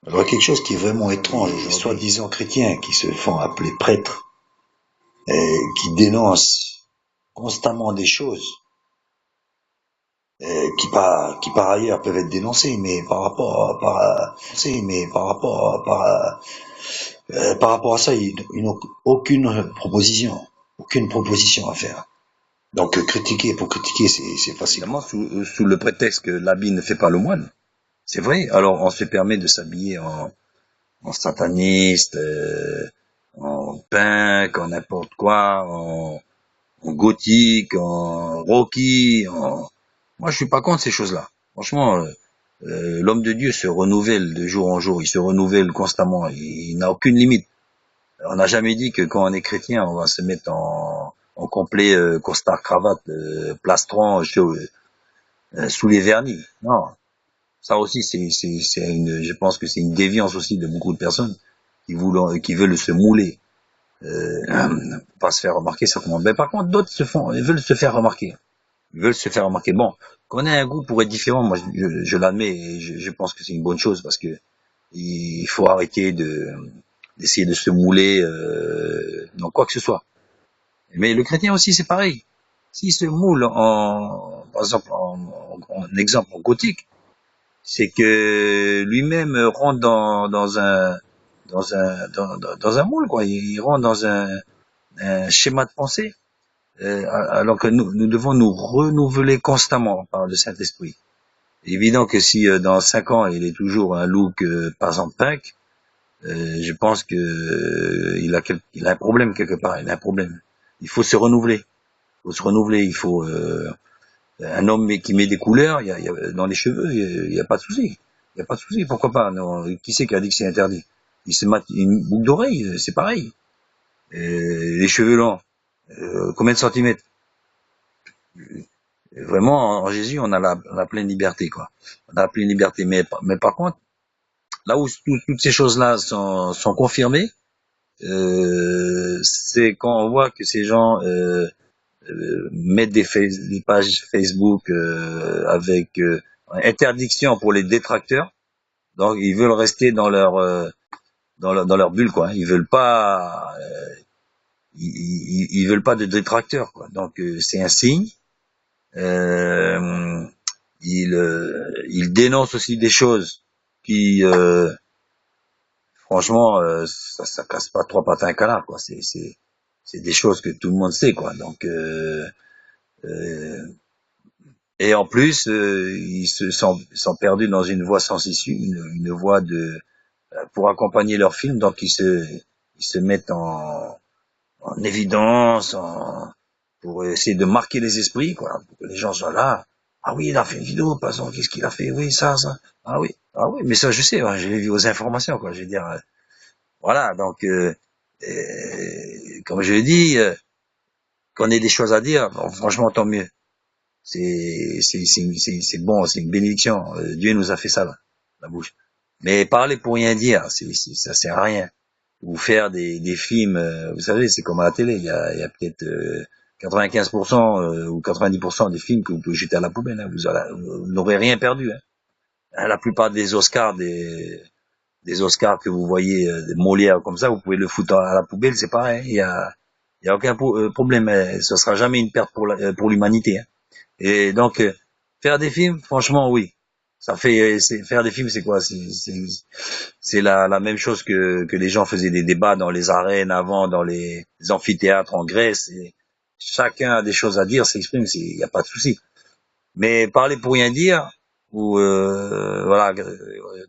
Alors quelque chose qui est vraiment étrange Et aujourd'hui, soi-disant chrétiens qui se font appeler prêtres et qui dénoncent constamment des choses qui par ailleurs peuvent être dénoncées, mais par rapport à ça, ils n'ont aucune proposition à faire. Donc critiquer pour critiquer, c'est facile évidemment quoi. sous le prétexte que l'habit ne fait pas le moine. C'est vrai. Alors on se permet de s'habiller en sataniste, en punk, en n'importe quoi, en gothique, en rocky. Moi, je suis pas contre ces choses-là. Franchement, l'homme de Dieu se renouvelle de jour en jour. Il se renouvelle constamment. Il n'a aucune limite. On n'a jamais dit que quand on est chrétien, on va se mettre en complet costard cravate, plastron, sous les vernis. Non, ça aussi, je pense que c'est une déviance aussi de beaucoup de personnes qui veulent se mouler, pas se faire remarquer simplement. Mais par contre, d'autres ils veulent se faire remarquer. Ils veulent se faire remarquer. Bon, qu'on ait un goût pour être différent, moi, je l'admets et je pense que c'est une bonne chose parce que il faut arrêter d'essayer de se mouler dans quoi que ce soit. Mais le chrétien aussi, c'est pareil. S'il se moule par exemple, en exemple en gothique, c'est que lui-même rentre dans un moule, quoi. Il rentre dans un schéma de pensée, alors que nous devons nous renouveler constamment par le Saint-Esprit. Évident que si dans 5 ans il est toujours un look par exemple punk, je pense que il a un problème quelque part. Il a un problème. Il faut se renouveler. Il faut se renouveler. Il faut un homme qui met des couleurs. Dans les cheveux, il y a pas de souci. Il y a pas de souci. Pourquoi pas? Non, qui c'est qui a dit que c'est interdit? Il se met une boucle d'oreille, c'est pareil. Les cheveux longs, combien de centimètres? Vraiment, en Jésus, on a pleine liberté, quoi. On a pleine liberté. Mais par contre, là où toutes ces choses-là sont confirmées, c'est quand on voit que ces gens mettent des pages Facebook avec interdiction pour les détracteurs. Donc ils veulent rester dans leur bulle, quoi. Ils veulent pas ils veulent pas de détracteurs, quoi. Donc c'est un signe. Euh, ils dénoncent aussi des choses qui franchement, ça casse pas trois pattes à un canard, quoi. C'est des choses que tout le monde sait, quoi. Donc, euh, et en plus, sont perdus dans une voie sans issue, une voie pour accompagner leur film. Donc, ils se mettent en évidence, pour essayer de marquer les esprits, quoi. Pour que les gens soient là. Ah oui, il a fait une vidéo, par exemple, qu'est-ce qu'il a fait? Oui, ça. Ah oui, mais ça, je sais, hein, je l'ai vu aux informations, quoi. Je veux dire, voilà, donc comme je l'ai dit, qu'on ait des choses à dire, bon, franchement tant mieux. C'est bon, c'est une bénédiction. Dieu nous a fait ça là, la bouche. Mais parler pour rien dire, ça sert à rien. Ou faire des films, vous savez, c'est comme à la télé, il y a peut-être 95% ou 90% des films que vous pouvez jeter à la poubelle. Hein, vous n'aurez rien perdu. Hein. La plupart des Oscars, des Oscars que vous voyez, des Molières comme ça, vous pouvez le foutre à la poubelle, c'est pareil. Il y a aucun problème. Ce sera jamais une perte pour l'humanité. Hein. Et donc, faire des films, franchement, oui. Faire des films, c'est quoi? C'est la même chose que les gens faisaient des débats dans les arènes avant, dans les amphithéâtres en Grèce. Et chacun a des choses à dire, s'exprime, il n'y a pas de souci. Mais parler pour rien dire, ou voilà,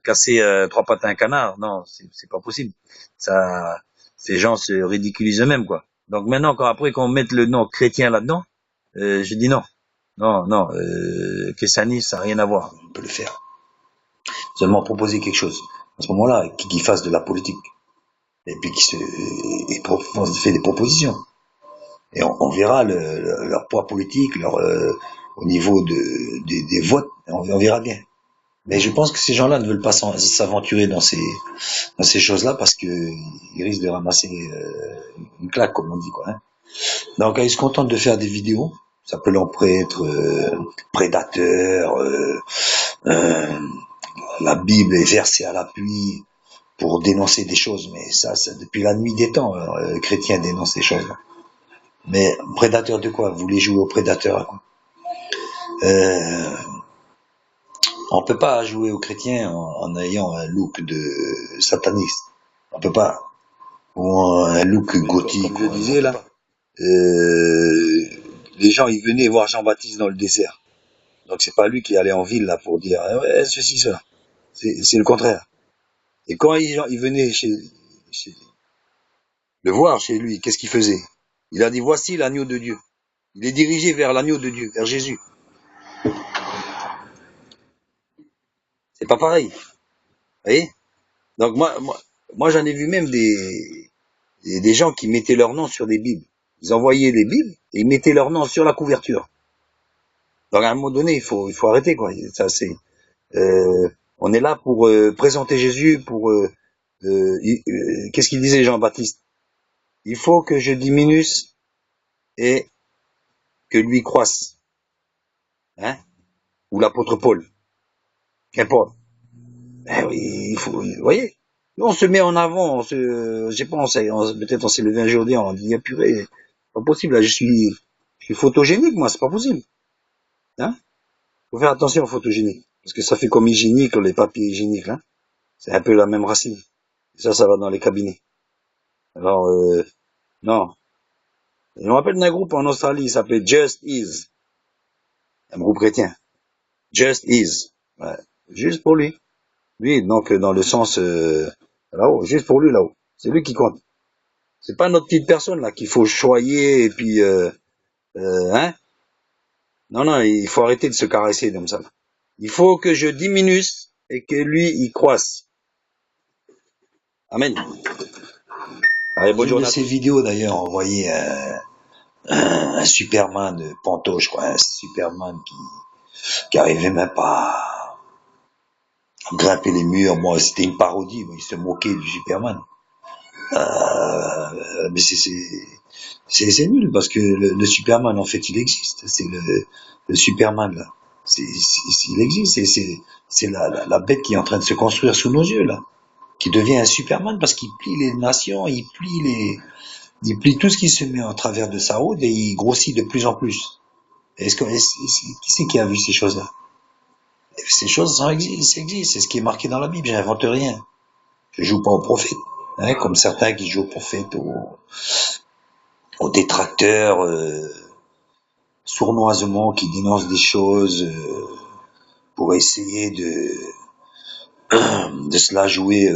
casser trois pattes à un canard, non, c'est pas possible. Ça, ces gens se ridiculisent eux-mêmes, quoi. Donc maintenant, après qu'on mette le nom chrétien là-dedans, je dis non, non, christianisme, ça n'a rien à voir. On peut le faire. Seulement proposer quelque chose. À ce moment-là, qui fasse de la politique et puis fait des propositions. Et on verra leur poids politique, au niveau des votes, on verra bien. Mais je pense que ces gens-là ne veulent pas s'aventurer dans ces choses-là parce que ils risquent de ramasser une claque, comme on dit, quoi. Hein. Donc, ils se contentent de faire des vidéos. Ça peut leur être prédateur, euh, la Bible est versée à l'appui pour dénoncer des choses, mais ça depuis la nuit des temps, chrétiens dénoncent ces choses-là. Mais prédateur de quoi? Vous voulez jouer au prédateur à quoi? On peut pas jouer aux chrétiens en ayant un look de sataniste. On peut pas. Ou un look gothique. Comme je disais là, les gens ils venaient voir Jean-Baptiste dans le désert. Donc c'est pas lui qui allait en ville là pour dire ouais, ceci, cela. C'est le contraire. Et quand ils venaient le voir chez lui, qu'est-ce qu'il faisait? Il a dit voici l'agneau de Dieu. Il est dirigé vers l'agneau de Dieu, vers Jésus. C'est pas pareil. Vous voyez? Donc moi j'en ai vu même des gens qui mettaient leur nom sur des Bibles. Ils envoyaient des Bibles et ils mettaient leur nom sur la couverture. Donc à un moment donné, il faut arrêter quoi. Ça c'est on est là pour présenter Jésus pour qu'est-ce qu'il disait Jean-Baptiste? Il faut que je diminue et que lui croisse. Hein? Ou l'apôtre Paul. Qu'importe. Eh oui, il faut, vous voyez? Nous, on se met en avant, j'ai pas, peut-être on s'est levé un jour et on dit, ah, purée, pas possible, là, je suis photogénique, moi, c'est pas possible. Hein? Faut faire attention aux photogéniques. Parce que ça fait comme hygiénique, les papiers hygiéniques, hein. C'est un peu la même racine. Et ça va dans les cabinets. Alors, non. Je me rappelle d'un groupe en Australie, il s'appelait Just Is. Un groupe chrétien. Just Is. Ouais. Juste pour lui. Lui, donc, dans le sens, là-haut, juste pour lui, là-haut. C'est lui qui compte. C'est pas notre petite personne, là, qu'il faut choyer, et puis, hein? Non, non, il faut arrêter de se caresser comme ça. Il faut que je diminue et que lui, il croisse. Amen. Allez, bonne journée. Une de ces vidéos, d'ailleurs, on voyait un Superman de Panto, je crois, un Superman qui arrivait même pas à grimper les murs. Bon, c'était une parodie, il se moquait du Superman. Mais c'est nul parce que le Superman en fait il existe, c'est le Superman là, il existe et c'est la bête qui est en train de se construire sous nos yeux là, qui devient un Superman parce qu'il plie les nations, il plie tout ce qui se met en travers de sa route et il grossit de plus en plus. Qui c'est qui a vu ces choses là? Ces choses ça existe, c'est ce qui est marqué dans la Bible, j'invente rien. Je joue pas au prophète, hein, comme certains qui jouent au prophète, aux détracteurs sournoisement qui dénoncent des choses pour essayer de se la jouer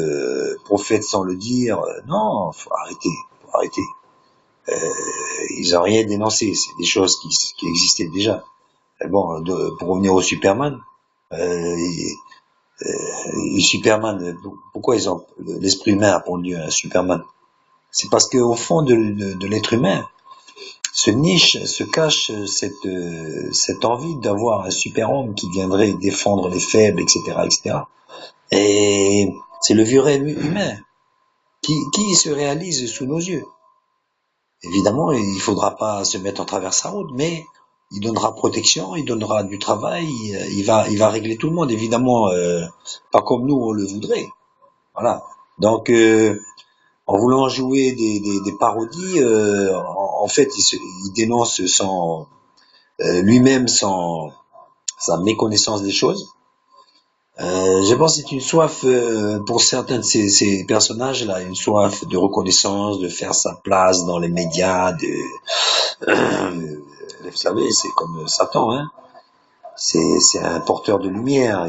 prophète sans le dire. Non, faut arrêter. Ils ont rien dénoncé, c'est des choses qui existaient déjà. Et bon, pour revenir au Superman, Superman, pourquoi l'esprit humain a pondu un Superman? C'est parce qu'au fond de l'être humain se cache cette envie d'avoir un super-homme qui viendrait défendre les faibles, etc., etc. Et c'est le vieux rêve humain qui se réalise sous nos yeux. Évidemment, il faudra pas se mettre en travers sa route, mais il donnera protection, il donnera du travail, il va régler tout le monde, évidemment, pas comme nous on le voudrait. Voilà. Donc, en voulant jouer des parodies, en fait, il dénonce lui-même sa méconnaissance des choses. Je pense que c'est une soif pour certains de ces personnages-là, une soif de reconnaissance, de faire sa place dans les médias, vous savez, c'est comme Satan, hein. C'est un porteur de lumière.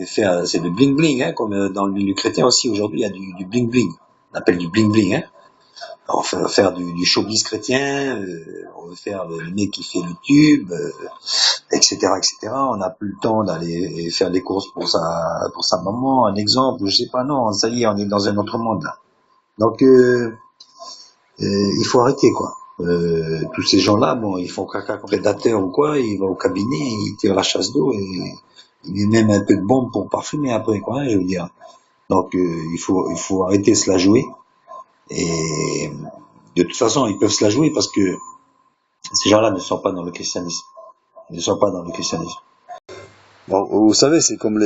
C'est du bling bling, hein, comme dans le milieu chrétien aussi aujourd'hui, il y a du bling bling. On appelle du bling bling, hein. On veut faire du showbiz chrétien, on veut faire le mec qui fait le tube, etc., etc. On n'a plus le temps d'aller faire des courses pour sa maman, un exemple, je sais pas, non, ça y est, on est dans un autre monde là. Donc il faut arrêter quoi. Tous ces gens-là, bon, ils font caca comme prédateurs ou quoi, ils vont au cabinet, ils tirent la chasse d'eau et il met même un peu de bombe pour parfumer après quoi, hein, je veux dire. Donc il faut arrêter de se la jouer. Et de toute façon, ils peuvent se la jouer parce que ces gens-là ne sont pas dans le christianisme. Ils ne sont pas dans le christianisme. Bon, vous savez, c'est comme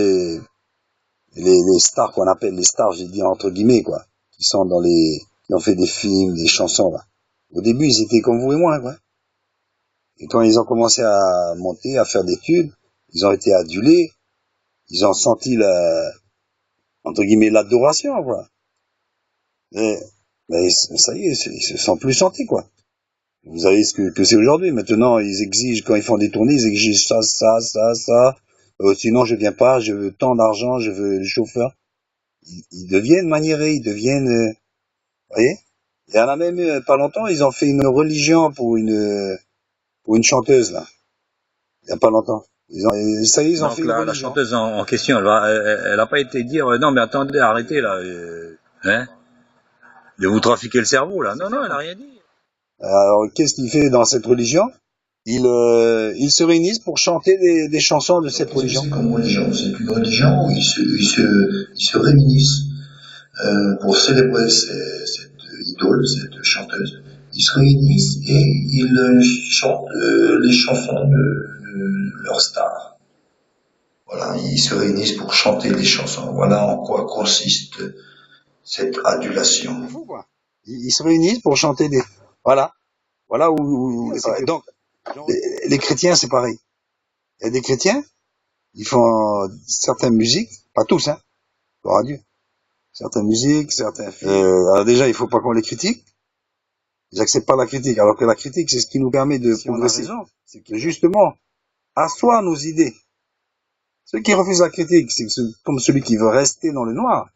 les stars qu'on appelle les stars, j'ai dit entre guillemets, quoi, qui sont qui ont fait des films, des chansons, là. Au début, ils étaient comme vous et moi, quoi. Et quand ils ont commencé à monter, à faire des tubes, ils ont été adulés, ils ont senti entre guillemets, l'adoration, quoi. Et, mais ça y est, ils se sont plus sentis, quoi. Vous savez que c'est aujourd'hui. Maintenant, ils exigent, quand ils font des tournées, ils exigent ça. Sinon, je viens pas, je veux tant d'argent, je veux le chauffeur. Ils deviennent maniérés, ils deviennent, vous voyez. Il y en a même, pas longtemps, ils ont fait une religion pour une chanteuse, là. Il y a pas longtemps. Ça y est, ils ont fait Donc une la religion. chanteuse en question, elle a pas été dire non mais attendez, arrêtez là, hein, de vous trafiquer le cerveau là. Non non, elle a rien dit. Alors, qu'est-ce qu'il fait dans cette religion? Ils se réunissent pour chanter des chansons de cette religion. C'est comme religion, c'est une religion où ils se réunissent pour célébrer cette idole, cette chanteuse. Ils se réunissent et ils chantent les chansons de leur star. Voilà, ils se réunissent pour chanter les chansons. Voilà en quoi consiste cette adulation. C'est fou, quoi. Ils se réunissent pour chanter voilà. Voilà donc, les chrétiens, c'est pareil. Il y a des chrétiens, ils font certaines musiques, pas tous, hein, gloire à Dieu. Certaines musiques, certains films. Alors déjà, il faut pas qu'on les critique. Ils acceptent pas la critique, alors que la critique, c'est ce qui nous permet de progresser. C'est que justement, asseoir nos idées. Ceux qui refusent la critique, c'est comme celui qui veut rester dans le noir.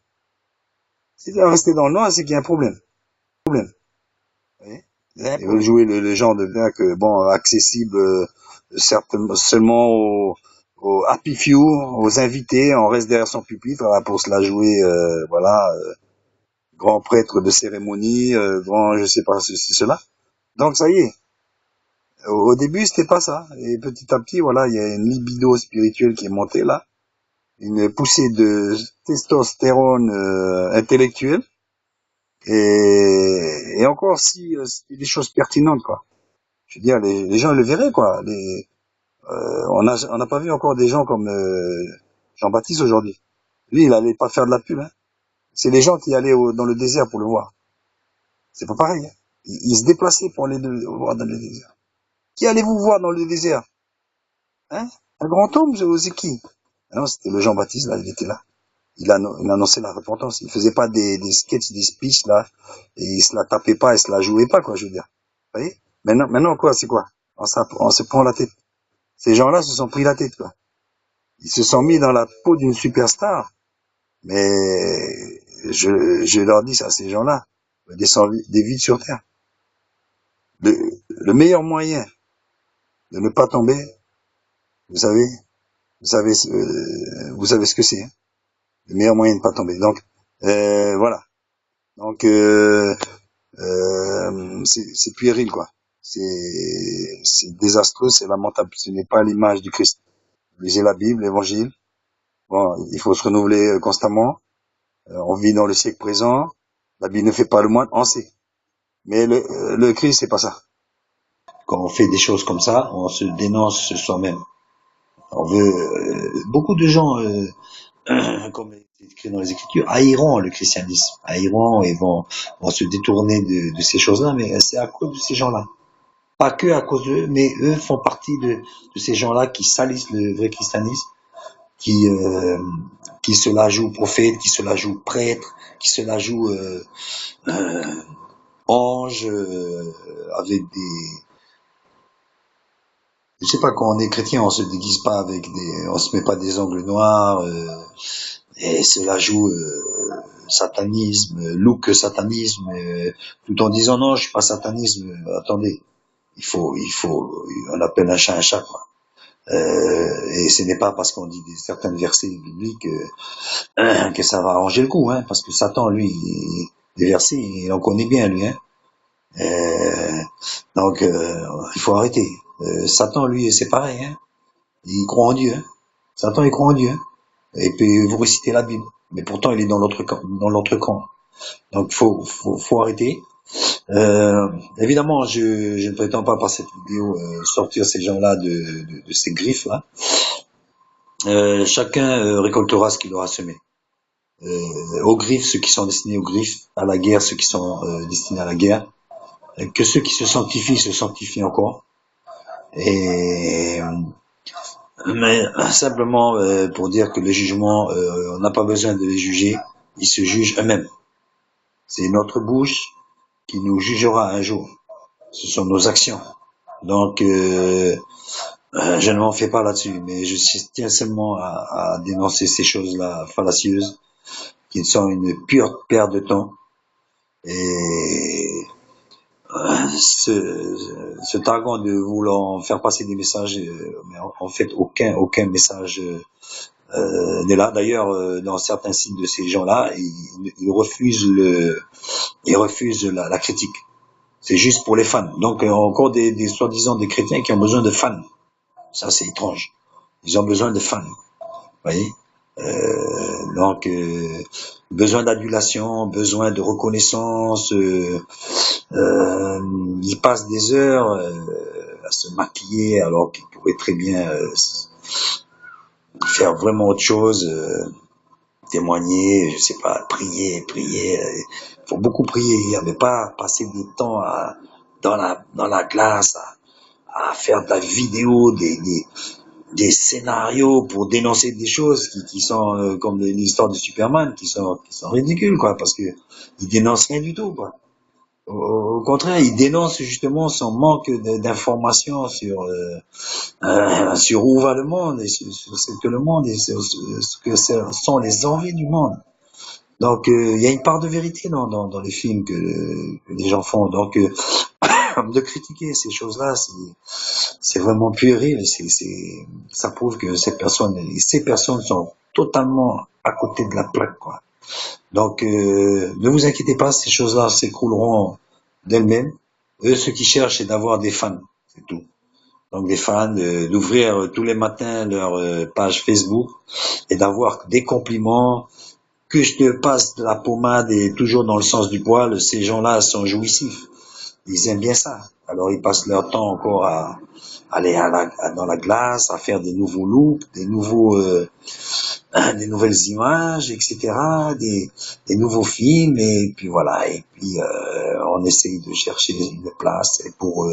S'il veut rester dans le noir, c'est qu'il y a un problème. Vous voyez? Ils veulent jouer le genre de bien que, bon, accessible seulement aux happy few, aux invités, on reste derrière son pupitre voilà, pour se la jouer, grand prêtre de cérémonie, grand je sais pas ceci, cela. Donc ça y est. Au début, c'était pas ça. Et petit à petit, voilà, il y a une libido spirituelle qui est montée là. Une poussée de testostérone intellectuelle. Et encore si c'était des choses pertinentes, quoi. Je veux dire, les gens le verraient, quoi. On n'a pas vu encore des gens comme Jean-Baptiste aujourd'hui. Lui, il allait pas faire de la pub, hein. C'est les gens qui allaient dans le désert pour le voir. C'est pas pareil, hein. Il se déplaçait pour aller le voir dans le désert. Qui allez-vous voir dans le désert? Hein? Un grand homme, c'est qui? Ah non, c'était le Jean-Baptiste, là, il était là. Il annonçait la repentance. Il faisait pas des sketchs, des speeches, là, et il se la tapait pas, il se la jouait pas, quoi, je veux dire. Vous voyez? Maintenant, quoi, c'est quoi? On se prend la tête. Ces gens-là se sont pris la tête, quoi. Ils se sont mis dans la peau d'une superstar. Mais, je leur dis ça à ces gens-là. Des vides sur terre. Le meilleur moyen de ne pas tomber, vous savez, vous savez ce que c'est, hein. Le meilleur moyen de ne pas tomber. Donc, voilà. Donc, c'est puéril, quoi. C'est désastreux, c'est lamentable. Ce n'est pas l'image du Christ. Lisez la Bible, l'Évangile. Bon, il faut se renouveler constamment. On vit dans le siècle présent. La Bible ne fait pas le moine, on sait. Mais le Christ, c'est pas ça. Quand on fait des choses comme ça, on se dénonce soi-même. On veut beaucoup de gens, comme c'est écrit dans les Écritures, haïront le christianisme, haïront et vont se détourner de ces choses-là. Mais c'est à cause de ces gens-là. Pas que à cause d'eux, mais eux font partie de ces gens-là qui salissent le vrai christianisme, qui se la jouent prophète, qui se la jouent prêtre, qui se la jouent ange, avec je sais pas, quand on est chrétien, on se déguise pas on se met pas des ongles noirs, et se la joue satanisme, look satanisme, tout en disant non, je suis pas satanisme. Attendez, on appelle un chat, quoi. Et ce n'est pas parce qu'on dit certains versets bibliques que ça va arranger le coup, hein, parce que Satan, lui, des versets, il en connaît bien, lui, hein. Donc, il faut arrêter. Satan, lui, c'est pareil, hein. Il croit en Dieu, hein. Satan, il croit en Dieu, hein. Et puis, vous récitez la Bible. Mais pourtant, il est dans l'autre camp. Donc, faut arrêter. Évidemment, je ne prétends pas par cette vidéo sortir ces gens-là de ces griffes là. Chacun récoltera ce qu'il aura semé. aux griffes ceux qui sont destinés aux griffes, à la guerre ceux qui sont destinés à la guerre, que ceux qui se sanctifient encore. Et mais simplement pour dire que les jugements, on n'a pas besoin de les juger, ils se jugent eux-mêmes. C'est notre bouche qui nous jugera un jour. Ce sont nos actions. Donc, je ne m'en fais pas là-dessus, mais je tiens seulement à dénoncer ces choses-là fallacieuses, qui sont une pure perte de temps. Et ce targan de vouloir faire passer des messages, mais en fait aucun message n'est là. D'ailleurs, dans certains sites de ces gens-là, ils refusent la critique. C'est juste pour les fans. Donc encore des soi-disant des chrétiens qui ont besoin de fans. Ça c'est étrange. Ils ont besoin de fans. Vous voyez. Donc besoin d'adulation, besoin de reconnaissance. Ils passent des heures à se maquiller alors qu'ils pourraient très bien faire vraiment autre chose, témoigner, je sais pas, prier. Il faut beaucoup prier, mais pas passer du temps dans la glace à faire de la vidéo, des scénarios pour dénoncer des choses qui sont comme l'histoire de Superman, qui sont ridicules, quoi, parce que ils dénoncent rien du tout, quoi. Au contraire, ils dénoncent justement son manque d'informations sur où va le monde et sur ce que le monde et sur ce que sont les envies du monde. Donc il y a une part de vérité dans les films que les gens font. Donc de critiquer ces choses-là, c'est vraiment puéril. Ça prouve que ces personnes sont totalement à côté de la plaque, quoi. Donc ne vous inquiétez pas, ces choses-là s'écrouleront d'elles-mêmes. Eux, ce qu'ils cherchent, c'est d'avoir des fans, c'est tout. Donc des fans, d'ouvrir tous les matins leur page Facebook et d'avoir des compliments, que je te passe de la pommade et toujours dans le sens du poil. Ces gens-là sont jouissifs. Ils aiment bien ça. Alors ils passent leur temps encore à aller dans la glace, à faire des nouveaux looks, des nouvelles images, etc., des nouveaux films, et puis voilà, et puis on essaye de chercher une place pour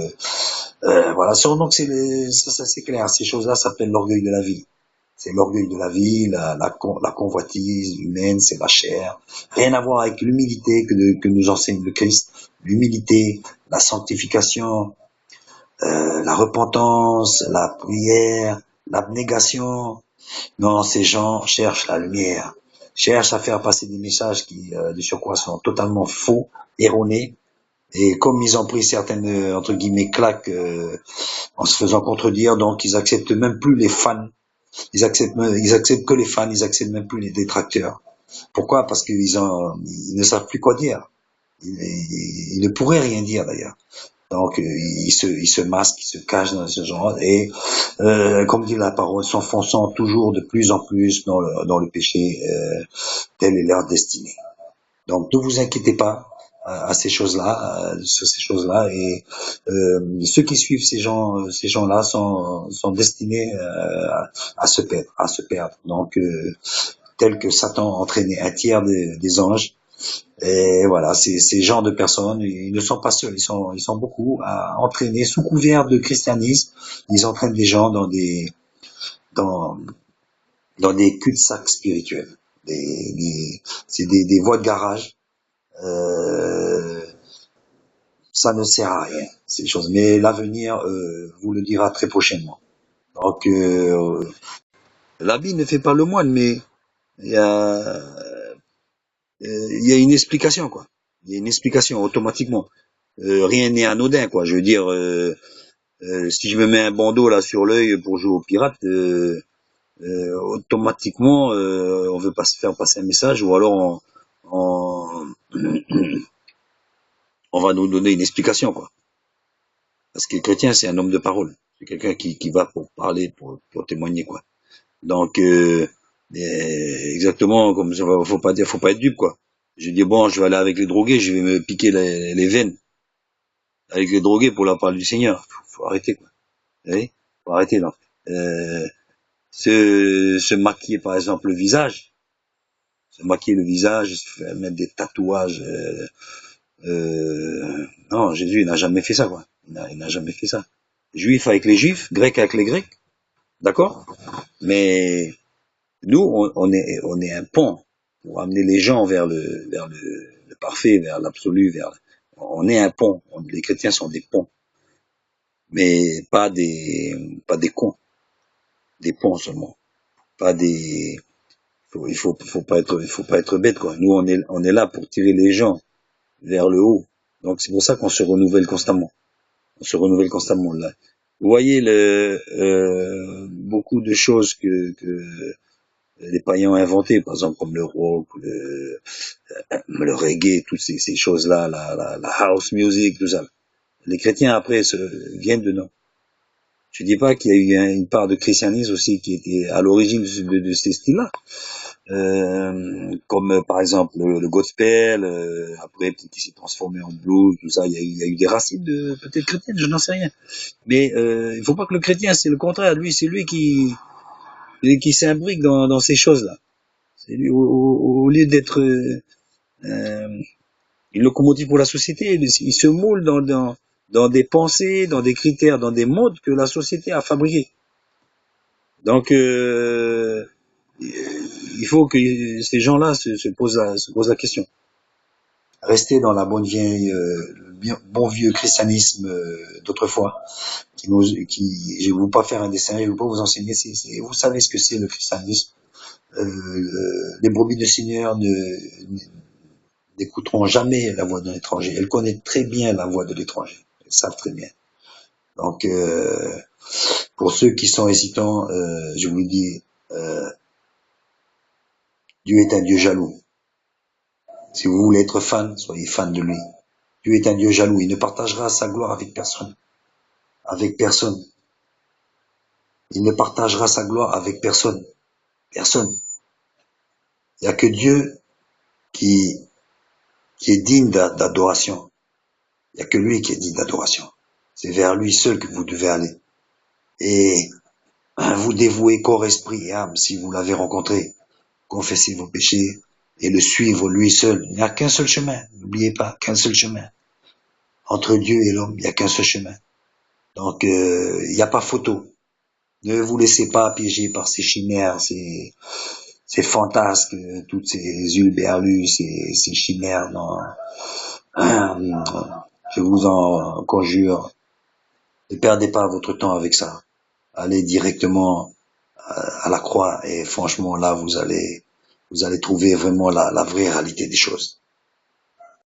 voilà. Donc ça c'est clair, ces choses-là s'appellent l'orgueil de la vie. C'est l'orgueil de la vie, la convoitise humaine, c'est la chair. Rien à voir avec l'humilité que nous enseigne le Christ. L'humilité, la sanctification, la repentance, la prière, l'abnégation. Non, ces gens cherchent la lumière, cherchent à faire passer des messages qui, de surcroît, sont totalement faux, erronés. Et comme ils ont pris certaines, entre guillemets, claques en se faisant contredire, donc ils acceptent même plus les fans. Ils acceptent que les fans, ils acceptent même plus les détracteurs. Pourquoi? Parce qu'ils ne savent plus quoi dire. Ils ne pourraient rien dire d'ailleurs. Donc ils se masquent, ils se cachent dans ce genre et comme dit la parole, s'enfonçant toujours de plus en plus dans le péché, telle est leur destinée. Donc ne vous inquiétez pas à ces choses-là, sur ces choses-là, et ceux qui suivent ces gens-là sont destinés à se perdre. Donc tel que Satan a entraîné un tiers des anges. Et voilà, ces genres de personnes, ils ne sont pas seuls, ils sont beaucoup à entraîner sous couvert de christianisme. Ils entraînent des gens dans des cul-de-sac spirituels. C'est des voies de garage. Ça ne sert à rien, ces choses. Mais l'avenir vous le dira très prochainement. Donc, l'habit ne fait pas le moine, mais il y a une explication, quoi. Il y a une explication automatiquement. Rien n'est anodin, quoi. Je veux dire, si je me mets un bandeau là sur l'œil pour jouer au pirate, automatiquement, on veut pas se faire passer un message, ou alors on, on va nous donner une explication, quoi. Parce que le chrétien, c'est un homme de parole. C'est quelqu'un qui va pour parler, pour témoigner, quoi. Donc, exactement, comme ça, faut pas être dupe, quoi. Je dis bon, je vais aller avec les drogués, je vais me piquer les veines avec les drogués pour la parole du Seigneur. Faut arrêter, quoi. Vous voyez, faut arrêter, là. Se maquiller, par exemple, le visage, se maquiller le visage, se faire mettre des tatouages. Non, Jésus il n'a jamais fait ça, quoi. Il n'a jamais fait ça. Juif avec les juifs, grec avec les grecs, d'accord. Mais nous, on est un pont pour amener les gens vers le parfait, vers l'absolu, on est un pont. Les chrétiens sont des ponts, mais pas des cons, des ponts seulement, pas des. Il faut pas être bête, quoi. Nous, on est là pour tirer les gens vers le haut. Donc c'est pour ça qu'on se renouvelle constamment. On se renouvelle constamment là. Vous voyez beaucoup de choses que les païens ont inventées, par exemple comme le rock, le reggae, toutes ces choses-là, la house music, tout ça. Les chrétiens après viennent dedans. Je dis pas qu'il y a eu une part de christianisme aussi qui était à l'origine de ces styles-là. Comme par exemple le gospel, après peut-être qu'il s'est transformé en blues, tout ça, il y a eu des racines de peut-être chrétiennes, je n'en sais rien. Mais il faut pas que le chrétien, c'est le contraire, lui c'est lui qui s'imbrique dans ces choses-là. C'est lui au lieu d'être une locomotive pour la société, il se moule dans des pensées, dans des critères, dans des modes que la société a fabriqués. Donc il faut que ces gens-là se posent la question. Rester dans la bonne vieille, bon vieux christianisme d'autrefois, je vais vous pas faire un dessin, je vais pas vous enseigner, vous savez ce que c'est le christianisme. Les brebis de Seigneur n'écouteront jamais la voix d'un étranger. Elles connaissent très bien la voix de l'étranger. Elles savent très bien. Donc, pour ceux qui sont hésitants, je vous dis, Dieu est un Dieu jaloux. Si vous voulez être fan, soyez fan de lui. Dieu est un Dieu jaloux. Il ne partagera sa gloire avec personne. Avec personne. Il ne partagera sa gloire avec personne. Personne. Il n'y a que Dieu qui est digne d'adoration. Il n'y a que lui qui est digne d'adoration. C'est vers lui seul que vous devez aller. Et vous dévouer corps, esprit et âme si vous l'avez rencontré. Confessez vos péchés et le suivre lui seul. Il n'y a qu'un seul chemin. N'oubliez pas, qu'un seul chemin. Entre Dieu et l'homme, il n'y a qu'un seul chemin. Donc, il n'y a pas photo. Ne vous laissez pas piéger par ces chimères, ces fantasmes, toutes ces hurluberlus, ces chimères. Non. Je vous en conjure, ne perdez pas votre temps avec ça. Allez directement à la croix et franchement là vous allez trouver vraiment la vraie réalité des choses.